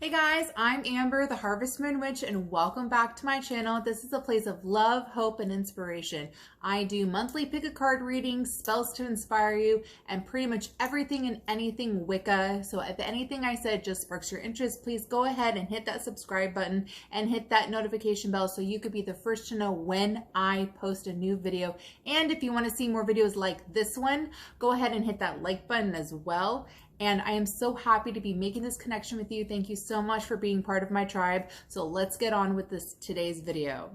Hey guys, I'm Amber, the Harvest Moon Witch, and welcome back to my channel. This is a place of love, hope, and inspiration. I do monthly pick-a-card readings, spells to inspire you, and pretty much everything and anything Wicca. So if anything I said just sparks your interest, please go ahead and hit that subscribe button and hit that notification bell so you could be the first to know when I post a new video. And if you want to see more videos like this one, go ahead and hit that like button as well. And I am so happy to be making this connection with you. Thank you so much for being part of my tribe. So let's get on with today's video.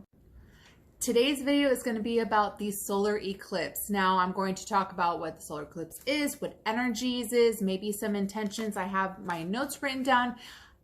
Today's video is going to be about the solar eclipse. Now I'm going to talk about what the solar eclipse is, what energies is, maybe some intentions. I have my notes written down,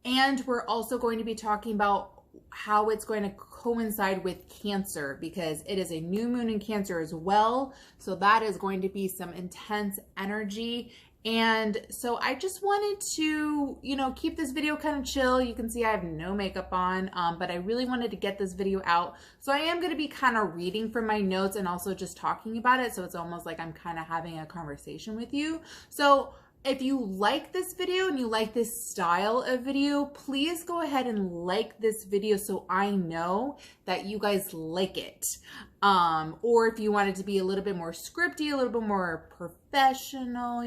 and we're also going to be talking about how it's going to coincide with Cancer, because it is a new moon in Cancer as well. So that is going to be some intense energy. And so I just wanted to, keep this video kind of chill. You can see I have no makeup on, but I really wanted to get this video out. So I am going to be kind of reading from my notes and also just talking about it. So it's almost like I'm kind of having a conversation with you. So if you like this video and you like this style of video, please go ahead and like this video so I know that you guys like it. Or if you want it to be a little bit more scripty, a little bit more professional,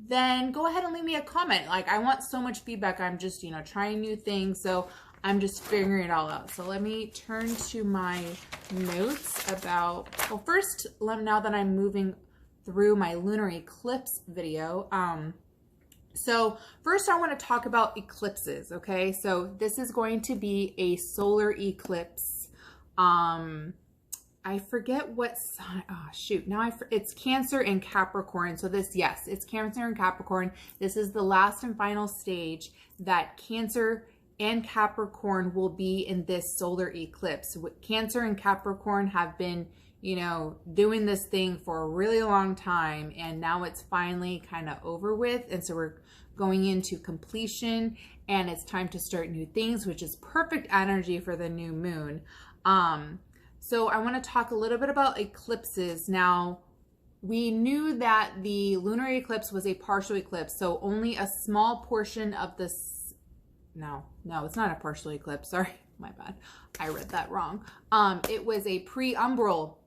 then go ahead and leave me a comment. Like, I want so much feedback. I'm just, trying new things. So I'm just figuring it all out. So let me turn to my notes about, well, first, now that I'm moving through my lunar eclipse video. So first I want to talk about eclipses. Okay. So this is going to be a solar eclipse. I forget what sign. Oh shoot. Now it's Cancer and Capricorn. So yes, it's Cancer and Capricorn. This is the last and final stage that Cancer and Capricorn will be in this solar eclipse. Cancer and Capricorn have been doing this thing for a really long time, and now it's finally kind of over with. And so we're going into completion, and it's time to start new things, which is perfect energy for the new moon. So I want to talk a little bit about eclipses. Now, we knew that the lunar eclipse was a partial eclipse, so only a small portion of this, no, it's not a partial eclipse. Sorry, my bad. I read that wrong. It was a pre-umbral,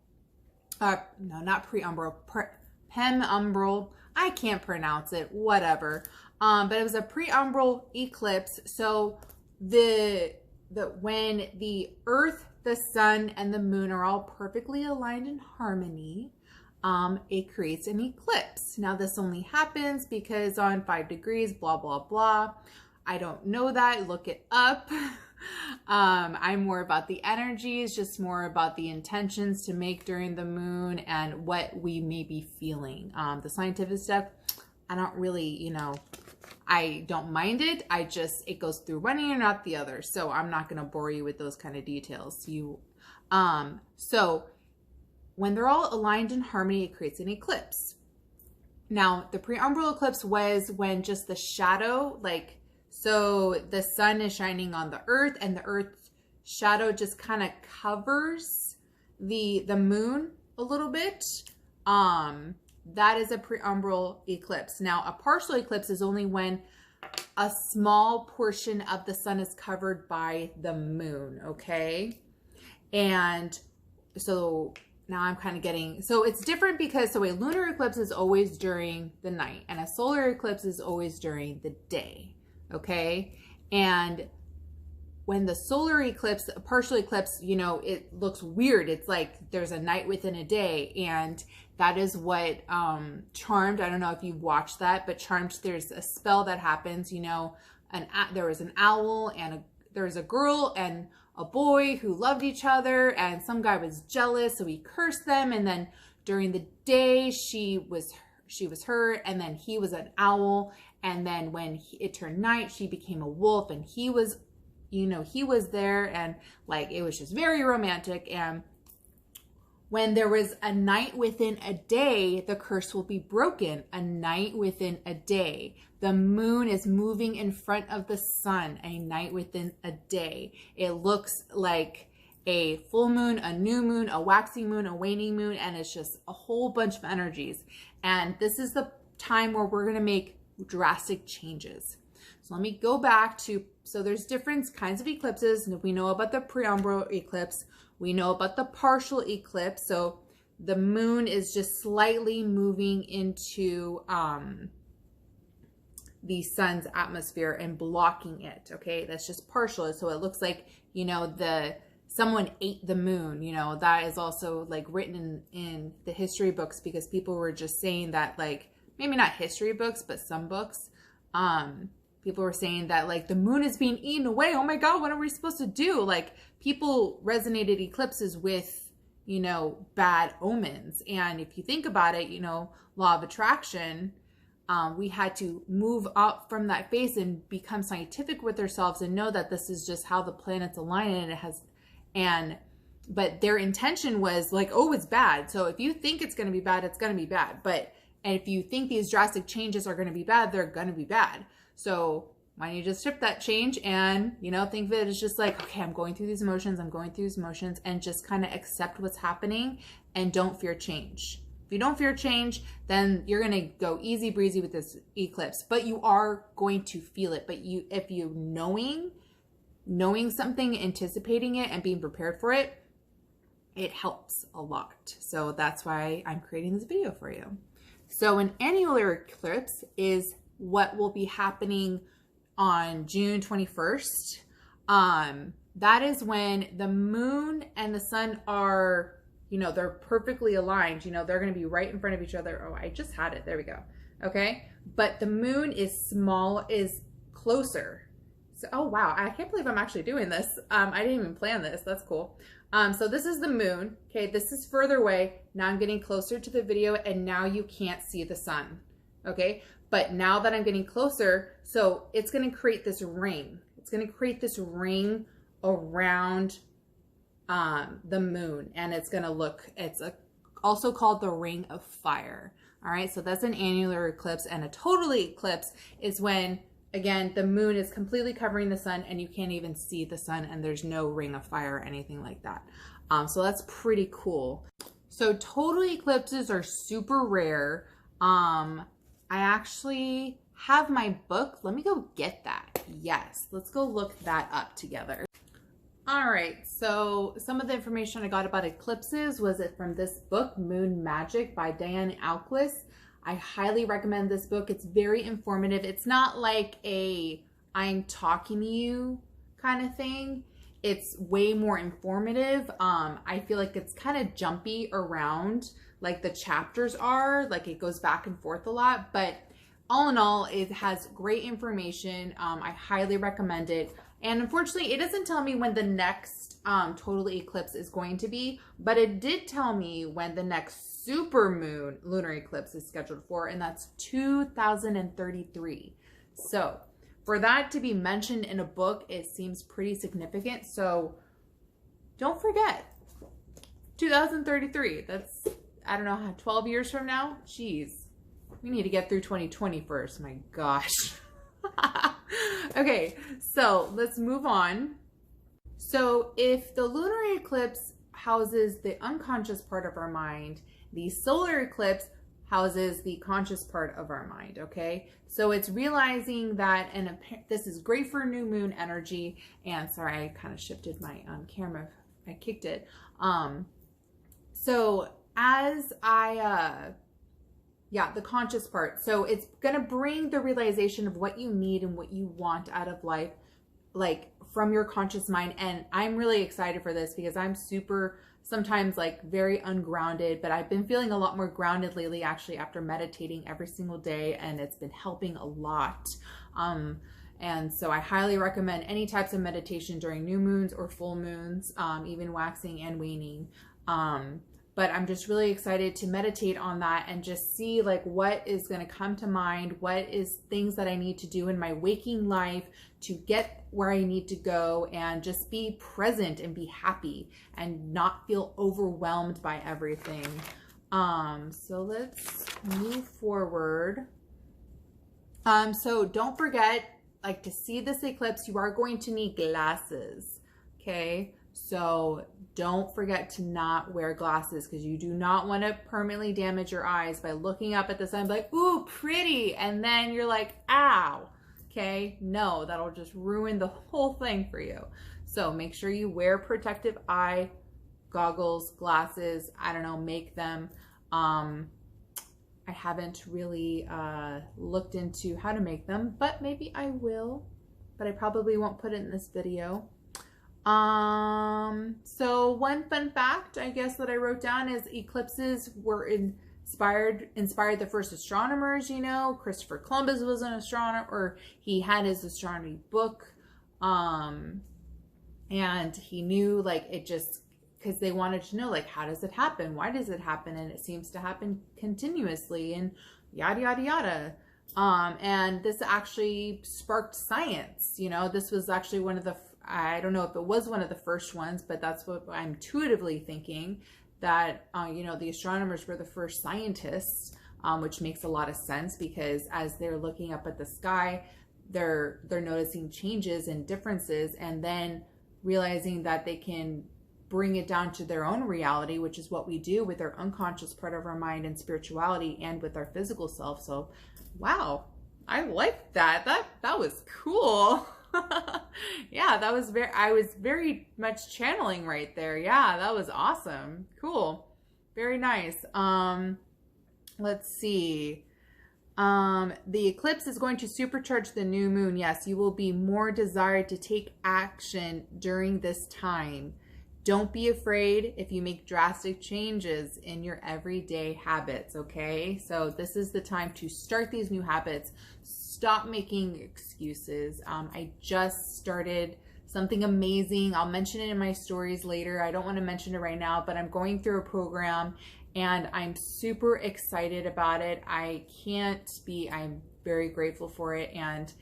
no, not pre-umbral, penumbral. I can't pronounce it, whatever. But it was a pre-umbral eclipse. So when the Earth, the sun, and the moon are all perfectly aligned in harmony, it creates an eclipse. Now this only happens because on 5 degrees, blah, blah, blah. I don't know that, look it up. I'm more about the energies, just more about the intentions to make during the moon and what we may be feeling. The scientific stuff, I don't really, I don't mind it. It goes through one ear, not the other. So I'm not going to bore you with those kind of details. So when they're all aligned in harmony, it creates an eclipse. Now, the pre-umbral eclipse was when just the shadow, so the sun is shining on the earth, and the earth's shadow just kind of covers the moon a little bit. That is a pre-umbral eclipse. Now, a partial eclipse is only when a small portion of the sun is covered by the moon, okay? And so now I'm kind of getting, so it's different because, so a lunar eclipse is always during the night, and a solar eclipse is always during the day. Okay. And when the solar eclipse, a partial eclipse, it looks weird. It's like there's a night within a day. And that is what Charmed, I don't know if you've watched that, but Charmed, there's a spell that happens, there was an owl and there was a girl and a boy who loved each other, and some guy was jealous, so he cursed them. And then during the day, she was her, and then he was an owl. And then when it turned night, she became a wolf, and he was there, and it was just very romantic. And when there was a night within a day, the curse will be broken. A night within a day. The moon is moving in front of the sun. A night within a day. It looks like a full moon, a new moon, a waxing moon, a waning moon, and it's just a whole bunch of energies. And this is the time where we're going to make drastic changes. So let me go back to, so there's different kinds of eclipses. And we know about the penumbral eclipse. We know about the partial eclipse. So the moon is just slightly moving into the sun's atmosphere and blocking it. Okay, that's just partial. So it looks like, you know, someone ate the moon. You know, that is also like written in the history books, because people were just saying that, like, maybe not history books, but some books, people were saying that, like, the moon is being eaten away. Oh my God, what are we supposed to do? Like, people resonated eclipses with, you know, bad omens. And if you think about it, you know, law of attraction, we had to move up from that phase and become scientific with ourselves and know that this is just how the planets align, and it has, but their intention was like, oh, it's bad. So if you think it's going to be bad, it's going to be bad. And if you think these drastic changes are going to be bad, they're going to be bad. So why don't you just shift that change and, you know, think of it as just like, okay, I'm going through these emotions, and just kind of accept what's happening and don't fear change. If you don't fear change, then you're going to go easy breezy with this eclipse, but you are going to feel it. But if you knowing something, anticipating it, and being prepared for it, it helps a lot. So that's why I'm creating this video for you. So an annular eclipse is what will be happening on June 21st. That is when the moon and the sun are, you know, they're perfectly aligned. You know, they're going to be right in front of each other. Oh, I just had it. There we go. Okay. But the moon is closer. So, oh, wow. I can't believe I'm actually doing this. I didn't even plan this. That's cool. So this is the moon. Okay. This is further away. Now I'm getting closer to the video, and now you can't see the sun. Okay. But now that I'm getting closer, so it's going to create this ring. It's going to create this ring around the moon, and it's going to look, also called the ring of fire. All right. So that's an annular eclipse. And a total eclipse is when, again, the moon is completely covering the sun and you can't even see the sun, and there's no ring of fire or anything like that. So that's pretty cool. So total eclipses are super rare. I actually have my book. Let me go get that. Yes, let's go look that up together. All right, so some of the information I got about eclipses was from this book, Moon Magic by Diane Alquist. I highly recommend this book. It's very informative. It's not like a I'm talking to you kind of thing. It's way more informative. I feel like it's kind of jumpy around, like the chapters are, like it goes back and forth a lot, but all in all, it has great information. I highly recommend it. And unfortunately, it doesn't tell me when the next total eclipse is going to be, but it did tell me when the next super moon lunar eclipse is scheduled for, and that's 2033. So for that to be mentioned in a book, it seems pretty significant. So don't forget, 2033, that's, I don't know, 12 years from now? Jeez, we need to get through 2020 first, my gosh. Okay, so let's move on. So if the lunar eclipse houses the unconscious part of our mind, the solar eclipse houses the conscious part of our mind, okay? So it's realizing that, and this is great for new moon energy, and sorry, I kind of shifted my camera, I kicked it. So as yeah, the conscious part. So it's going to bring the realization of what you need and what you want out of life, like from your conscious mind. And I'm really excited for this because I'm sometimes like very ungrounded, but I've been feeling a lot more grounded lately, actually, after meditating every single day, and it's been helping a lot. And so I highly recommend any types of meditation during new moons or full moons, even waxing and waning. But I'm just really excited to meditate on that and just see like what is going to come to mind, what is things that I need to do in my waking life to get where I need to go, and just be present and be happy and not feel overwhelmed by everything. So let's move forward. So don't forget, like, to see this eclipse, you are going to need glasses, okay? So don't forget to not wear glasses, because you do not want to permanently damage your eyes by looking up at the sun like, ooh, pretty. And then you're like, ow. Okay, no, that'll just ruin the whole thing for you. So make sure you wear protective eye goggles, glasses. I don't know, make them. I haven't really looked into how to make them, but maybe I will, but I probably won't put it in this video. So one fun fact, I guess, that I wrote down is eclipses were inspired the first astronomers. You know, Christopher Columbus was an astronomer, or he had his astronomy book, and he knew, like, it just, because they wanted to know, like, how does it happen? Why does it happen? And it seems to happen continuously, and yada, yada, yada. And this actually sparked science. You know, this was actually one of the, I don't know if it was one of the first ones, but that's what I'm intuitively thinking, that, you know, the astronomers were the first scientists, which makes a lot of sense, because as they're looking up at the sky, they're noticing changes and differences, and then realizing that they can bring it down to their own reality, which is what we do with our unconscious part of our mind and spirituality, and with our physical self. So, wow, I like that. That was cool. Yeah, that was I was very much channeling right there. Yeah, that was awesome. Cool. Very nice. Let's see. The eclipse is going to supercharge the new moon. Yes, you will be more desired to take action during this time. Don't be afraid if you make drastic changes in your everyday habits, okay? So this is the time to start these new habits. Stop making excuses. I just started something amazing. I'll mention it in my stories later. I don't want to mention it right now, but I'm going through a program and I'm super excited about it. I'm very grateful for it. And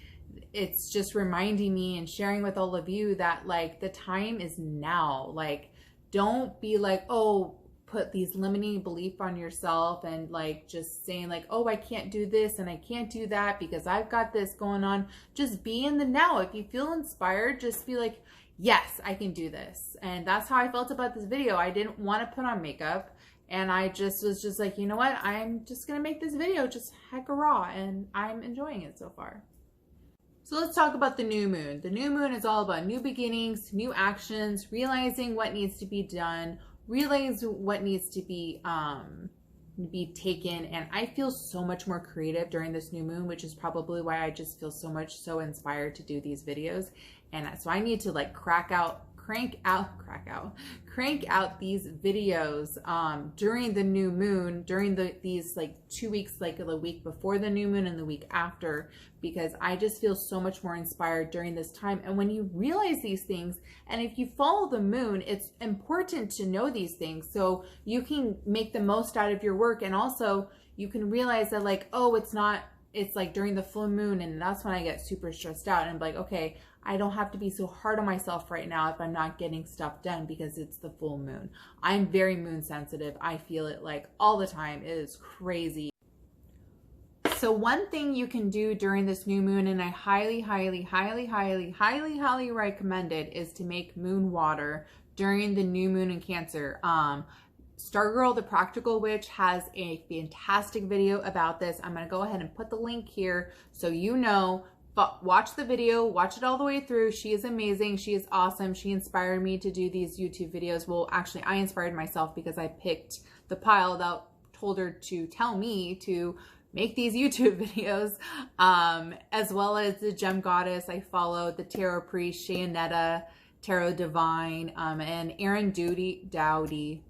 it's just reminding me and sharing with all of you that, like, the time is now. Like, don't be like, oh, put these limiting belief on yourself and, like, just saying, like, oh, I can't do this and I can't do that because I've got this going on. Just be in the now. If you feel inspired, just be like, yes, I can do this. And that's how I felt about this video. I didn't want to put on makeup, and I just was just like, you know what? I'm just going to make this video just heck raw, and I'm enjoying it so far. So let's talk about the new moon. The new moon is all about new beginnings, new actions, realizing what needs to be done, realize what needs to be taken. And I feel so much more creative during this new moon, which is probably why I just feel so inspired to do these videos. And so I need to, like, crank out these videos during the new moon, during these like 2 weeks, like the week before the new moon and the week after, because I just feel so much more inspired during this time. And when you realize these things, and if you follow the moon, it's important to know these things so you can make the most out of your work. And also you can realize that, like, oh, it's like during the full moon, and that's when I get super stressed out, and I'm like, okay, I don't have to be so hard on myself right now if I'm not getting stuff done because it's the full moon. I'm very moon sensitive. I feel it, like, all the time. It is crazy. So one thing you can do during this new moon, and I highly recommend it, is to make moon water during the new moon in Cancer. Stargirl, the Practical Witch, has a fantastic video about this. I'm going to go ahead and put the link here so you know. But watch the video, watch it all the way through. She is amazing. She is awesome. She inspired me to do these YouTube videos. Well, actually, I inspired myself because I picked the pile that told her to tell me to make these YouTube videos, as well as the Gem Goddess. I followed the Tarot Priest, Shayanetta, Tarot Divine, and Aaron Dowdy.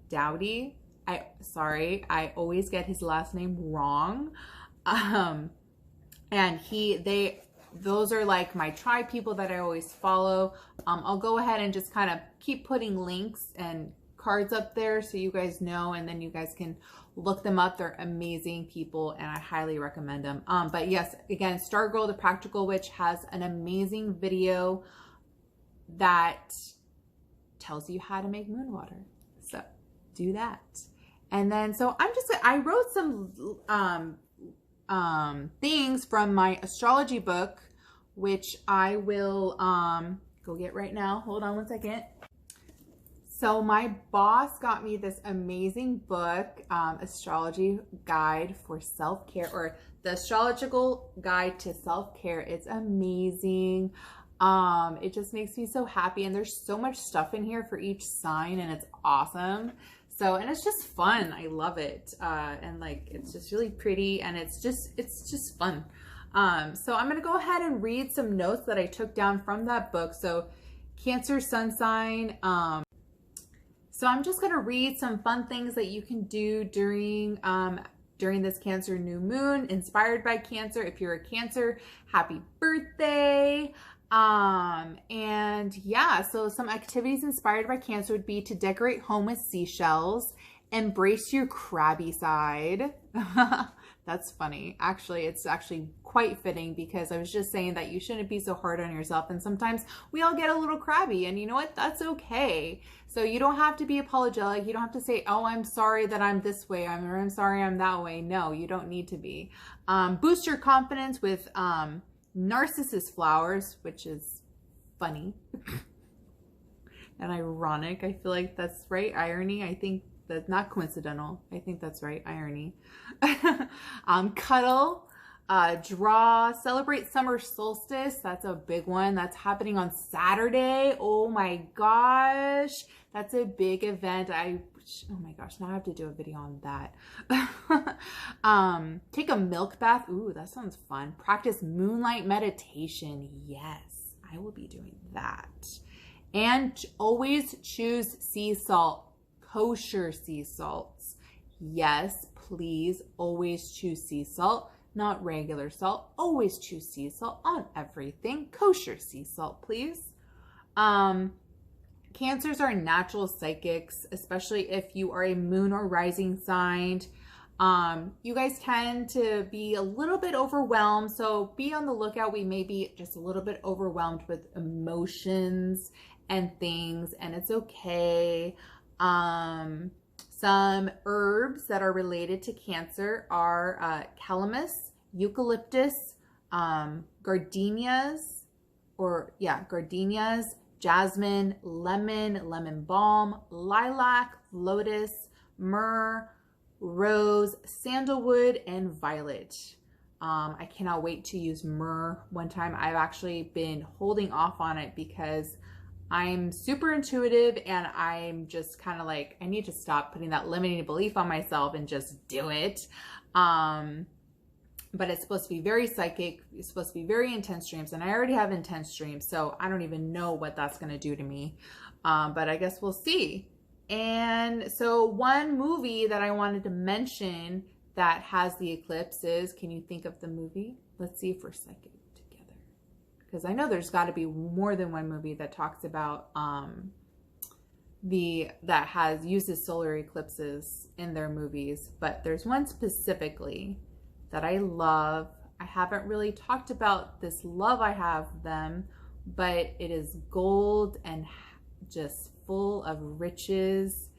I always get his last name wrong. And those are like my tribe people that I always follow. I'll go ahead and just kind of keep putting links and cards up there so you guys know, and then you guys can look them up. They're amazing people and I highly recommend them. But yes, again, Stargirl, the Practical Witch, has an amazing video that tells you how to make moon water. So do that. And then, so I wrote some things from my astrology book, which I will go get right now. Hold on one second. So my boss got me this amazing book, Astrology Guide for Self-Care, or the Astrological Guide to Self-Care. It's amazing. It just makes me so happy, and there's so much stuff in here for each sign, and it's awesome. So, and it's just fun. I love it. And like, it's just really pretty, and it's just fun. So I'm going to go ahead and read some notes that I took down from that book. So Cancer sun sign. So I'm just going to read some fun things that you can do during this Cancer new moon, inspired by Cancer. If you're a Cancer, happy birthday. And yeah, so some activities inspired by Cancer would be to decorate home with seashells, embrace your crabby side. That's funny. Actually, it's actually quite fitting, because I was just saying that you shouldn't be so hard on yourself. And sometimes we all get a little crabby, and you know what? That's okay. So you don't have to be apologetic. You don't have to say, oh, I'm sorry that I'm this way. I'm sorry I'm that way. No, you don't need to be. Boost your confidence with narcissus flowers, which is funny and ironic. I feel like that's right. Irony. I think that's not coincidental. I think that's right. Irony. Cuddle, draw, celebrate summer solstice. That's a big one. That's happening on Saturday. Oh my gosh. That's a big event. Oh my gosh, now I have to do a video on that. Take a milk bath. Ooh, that sounds fun. Practice moonlight meditation. Yes, I will be doing that. And always choose sea salt. Kosher sea salts. Yes, please always choose sea salt, not regular salt. Always choose sea salt on everything. Kosher sea salt, please. Cancers are natural psychics, especially if you are a moon or rising sign. You guys tend to be a little bit overwhelmed, so be on the lookout. We may be just a little bit overwhelmed with emotions and things, and it's okay. Some herbs that are related to Cancer are calamus, eucalyptus, gardenias, jasmine, lemon balm, lilac, lotus, myrrh, rose, sandalwood, and violet. I cannot wait to use myrrh one time. I've actually been holding off on it because I'm super intuitive, and I'm just kind of like, I need to stop putting that limiting belief on myself and just do it. But it's supposed to be very psychic. It's supposed to be very intense dreams, and I already have intense dreams, so I don't even know what that's going to do to me. But I guess we'll see. And so one movie that I wanted to mention that has the eclipses, can you think of the movie? Let's see if we're psychic together, because I know there's got to be more than one movie that talks about uses solar eclipses in their movies, but there's one specifically that I love. I haven't really talked about this love I have them, but it is gold and just full of riches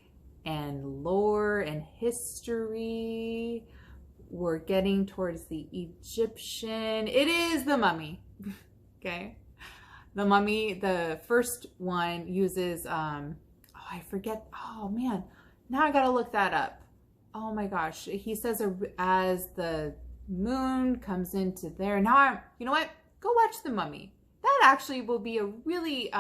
and lore and history. We're getting towards the Egyptian. It is The Mummy. Okay. The Mummy, the first one uses, I forget. Oh man, now I gotta look that up. Oh my gosh. He says as the moon comes into there. Now you know what? Go watch The Mummy. That actually will be a really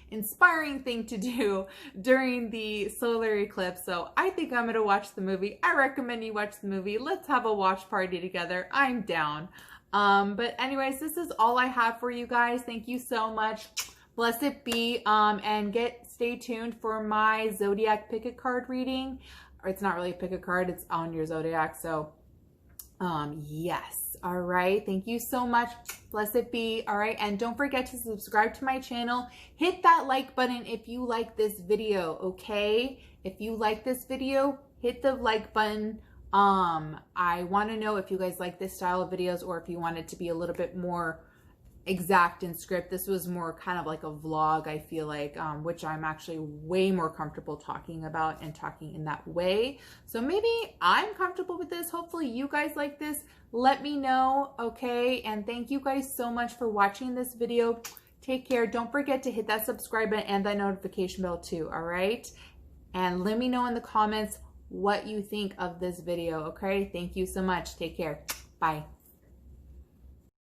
inspiring thing to do during the solar eclipse. So I think I'm going to watch the movie. I recommend you watch the movie. Let's have a watch party together. I'm down. But anyways, this is all I have for you guys. Thank you so much. Blessed be. And stay tuned for my zodiac pick a card reading. Or it's not really a pick a card. It's on your zodiac. So yes. All right. Thank you so much. Blessed be. All right. And don't forget to subscribe to my channel. Hit that like button if you like this video. Okay. If you like this video, hit the like button. I want to know if you guys like this style of videos, or if you want it to be a little bit more exact in script. This was more kind of like a vlog, I feel like, which I'm actually way more comfortable talking about and talking in that way. So maybe I'm comfortable with this. Hopefully you guys like this. Let me know, okay? And thank you guys so much for watching this video. Take care. Don't forget to hit that subscribe button and that notification bell too, all right? And let me know in the comments what you think of this video, okay? Thank you so much. Take care. Bye.